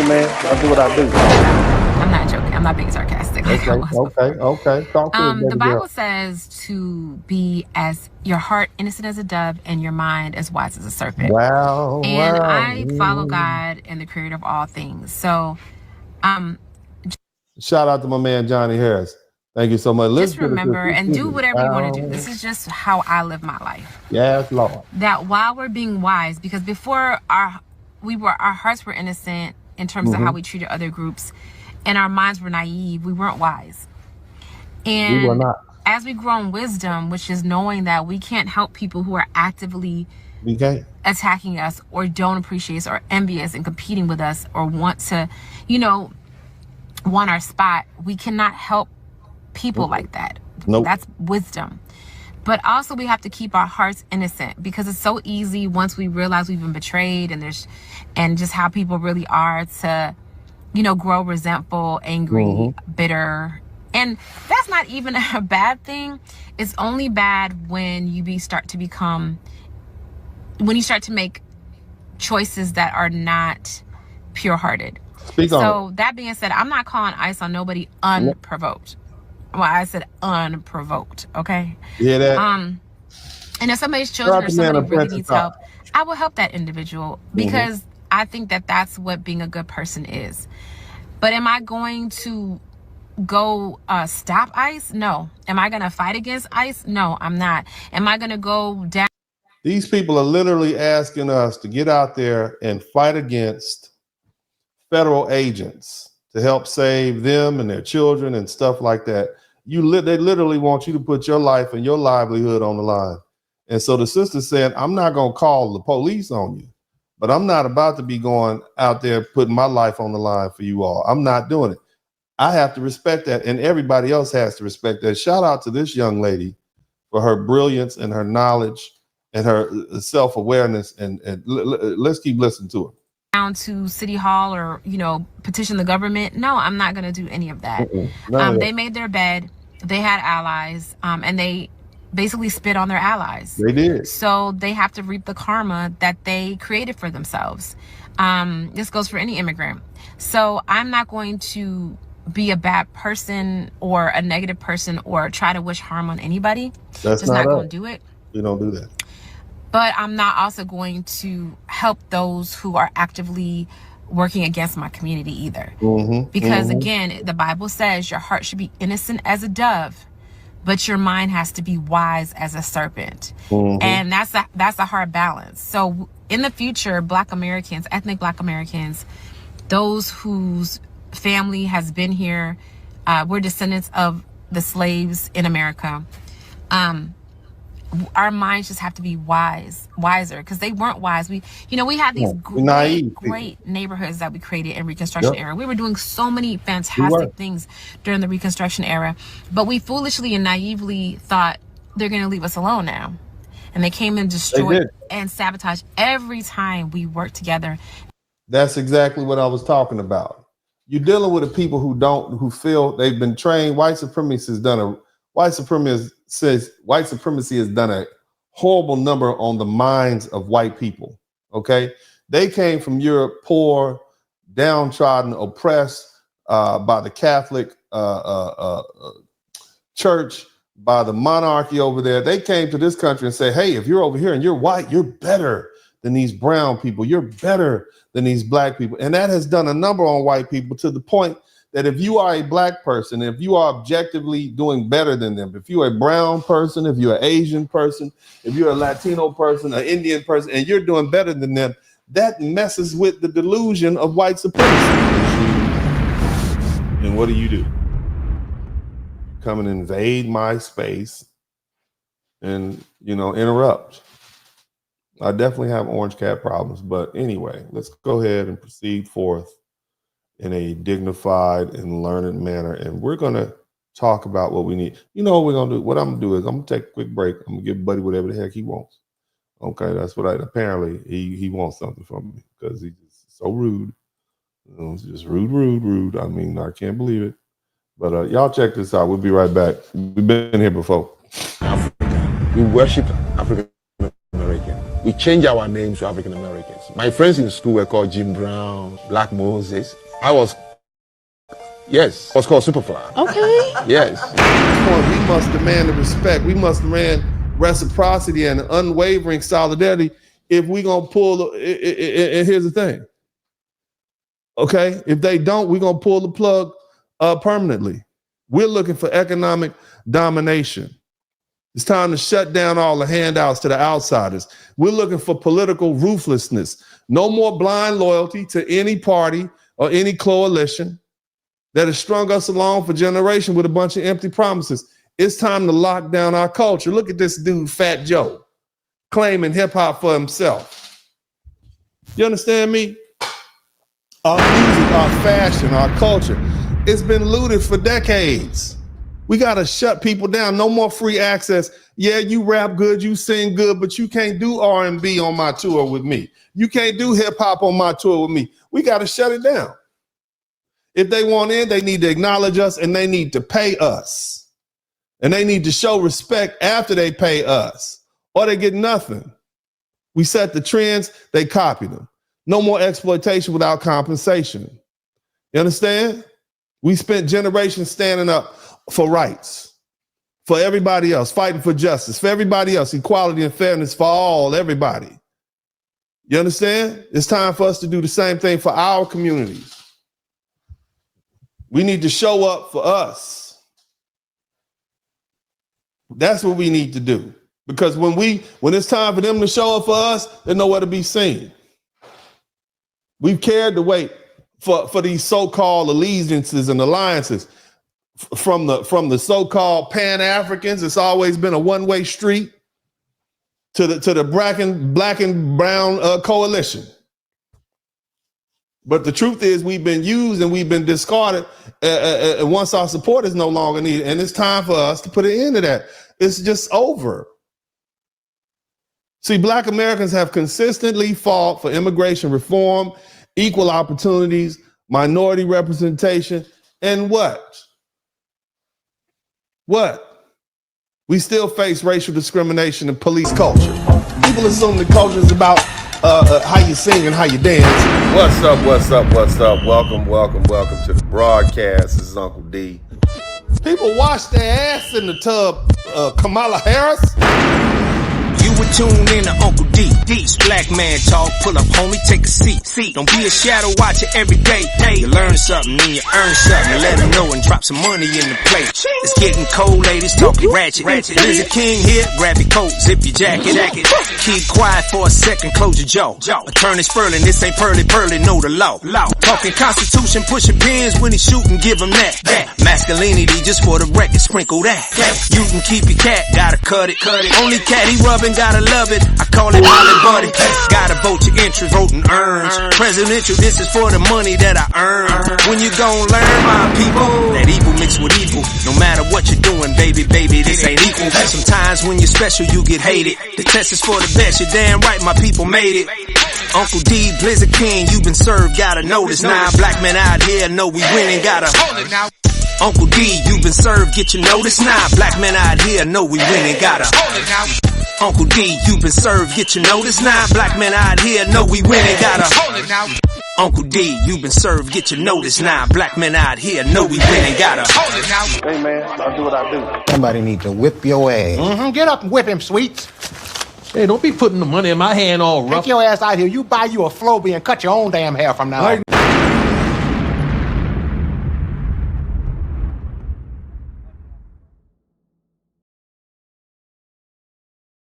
man. I do what I do. I'm not joking. I'm not being sarcastic. Okay. Talk to us, The baby Bible girl. says to be as your heart innocent as a dove and your mind as wise as a serpent. And I follow Wow. God and the creator of all things. So Shout out to my man Johnny Harris. Thank you so much. Let's just get into remember and do this. whatever you want to do. This is just how I live my life. Yes, Lord. That while we're being wise, because before our hearts were innocent in terms of how we treated other groups, and our minds were naive, we weren't wise. And We were not. as we grow in wisdom, which is knowing that we can't help people who are actively attacking us or don't appreciate us or envy us and competing with us or want to, want our spot, we cannot help people like that. Nope. That's wisdom. But also we have to keep our hearts innocent, because it's so easy once we realize we've been betrayed and just how people really are to, grow resentful, angry, bitter. And that's not even a bad thing. It's only bad when you start to make choices that are not pure-hearted. So that being said, I'm not calling ICE on nobody unprovoked. Well, I said unprovoked, okay? Yeah, that. And if somebody's children or somebody really needs help, I will help that individual, because I think that that's what being a good person is. But am I going to go stop ICE? No. Am I going to fight against ICE? No, I'm not. Am I going to go down? These people are literally asking us to get out there and fight against federal agents to help save them and their children and stuff like that. They literally want you to put your life and your livelihood on the line. And so the sister said, I'm not going to call the police on you, but I'm not about to be going out there putting my life on the line for you all. I'm not doing it. I have to respect that, and everybody else has to respect that. Shout out to this young lady for her brilliance and her knowledge and her self-awareness, and let's keep listening to her. Down to City Hall or, petition the government. No, I'm not going to do any of that. They made their bed. They had allies, and they basically spit on their allies. They did. So they have to reap the karma that they created for themselves. This goes for any immigrant. So I'm not going to be a bad person or a negative person or try to wish harm on anybody. That's just not going to do it. We don't do that. But I'm not also going to help those who are actively working against my community either. Because again, the Bible says your heart should be innocent as a dove, but your mind has to be wise as a serpent. And that's a hard balance. So in the future, Black Americans, ethnic Black Americans, those whose family has been here, we're descendants of the slaves in America. Our minds just have to be wiser, because they weren't wise. We had these great neighborhoods that we created in Reconstruction era. We were doing so many fantastic things during the Reconstruction era, but we foolishly and naively thought they're going to leave us alone now. And they came and destroyed and sabotaged every time we worked together. That's exactly what I was talking about. You're dealing with the people who feel they've been trained. White supremacy has done a horrible number on the minds of white people. Okay, they came from Europe, poor, downtrodden, oppressed by the Catholic Church, by the monarchy over there. They came to this country and say, hey, if you're over here and you're white, you're better than these brown people. You're better than these Black people. And that has done a number on white people, to the point that if you are a Black person, if you are objectively doing better than them, if you're a brown person, if you're an Asian person, if you're a Latino person, an Indian person, and you're doing better than them, that messes with the delusion of white supremacy. And what do? Come and invade my space and, interrupt. I definitely have orange cat problems, but anyway, let's go ahead and proceed forth in a dignified and learned manner. And we're going to talk about what we need. What we're going to do? What I'm going to do is I'm going to take a quick break. I'm going to give Buddy whatever the heck he wants. Okay, that's what apparently he wants something from me, because he's so rude. It's just rude. I mean, I can't believe it. But y'all check this out. We'll be right back. We've been here before. Africa. We worship African American. we change our names to African Americans. My friends in school were called Jim Brown, Black Moses. I was called Superfly. Okay. Yes. We must demand the respect. We must demand reciprocity and unwavering solidarity if we're going to pull, and here's the thing. Okay, if they don't, we're going to pull the plug permanently. We're looking for economic domination. It's time to shut down all the handouts to the outsiders. We're looking for political ruthlessness. No more blind loyalty to any party or any coalition that has strung us along for generations with a bunch of empty promises. It's time to lock down our culture. Look at this dude, Fat Joe, claiming hip hop for himself. You understand me? Our music, our fashion, our culture, it's been looted for decades. We got to shut people down. No more free access. Yeah, you rap good, you sing good, but you can't do R&B on my tour with me. You can't do hip hop on my tour with me. We got to shut it down. If they want in, they need to acknowledge us and they need to pay us. And they need to show respect after they pay us, or they get nothing. We set the trends, they copy them. No more exploitation without compensation. You understand? We spent generations standing up for rights, for everybody else, fighting for justice, for everybody else, equality and fairness for all, everybody. You understand? It's time for us to do the same thing for our communities. We need to show up for us. That's what we need to do. Because when it's time for them to show up for us, they're nowhere to be seen. We've carried the weight for these so-called allegiances and alliances from the so-called Pan-Africans. It's always been a one-way street to the black and brown coalition. But the truth is we've been used and we've been discarded once our support is no longer needed. And it's time for us to put an end to that. It's just over. See, Black Americans have consistently fought for immigration reform, equal opportunities, minority representation, and what? What? We still face racial discrimination and police culture. People assume the culture is about how you sing and how you dance. What's up, what's up, what's up? Welcome to the broadcast. This is Uncle D. People wash their ass in the tub, Kamala Harris. You were tuned in to Uncle D. D's black man talk. Pull up, homie, take a seat. Don't be a shadow watcher every day. You learn something and you earn something. And let them know and drop some money in the plate. It's getting cold, ladies, talking ratchet. There's a king here, grab your coat, zip your jacket. Keep quiet for a second, close your jaw. Attorney Spurling, this ain't pearly, know the law. Talking Constitution, pushing pins when he shooting, give him that. Masculinity, just for the record, sprinkle that. You can keep your cat, gotta cut it. Only cat he rubbing, gotta love it. I call it Holly Buddy. Gotta vote your interest, voting earns. Presidential, this is for the money that I earn. When you gon' learn, my people, that evil mixed with evil. No matter what you're doing, baby, this ain't equal. Sometimes when you're special, you get hated. The test is for the best, you're damn right, my people made it. Uncle D, Blizzard King, you been served, gotta notice. Now black men out here know we winning, gotta hold it now. Uncle D, you been served, get your notice. Now black men out here know we winning, gotta hold it now. Uncle D, you been served, get your notice. Now black men out here know we winning, gotta hold it now. Uncle D, you been served, get your notice. Now black men out here know we winning, gotta hold it now. Hey man, I'll do what I do. Somebody need to whip your ass. Get up and whip him, Sweets. Hey, don't be putting the money in my hand all rough. Take your ass out here. You buy you a Flowbee and cut your own damn hair from now on.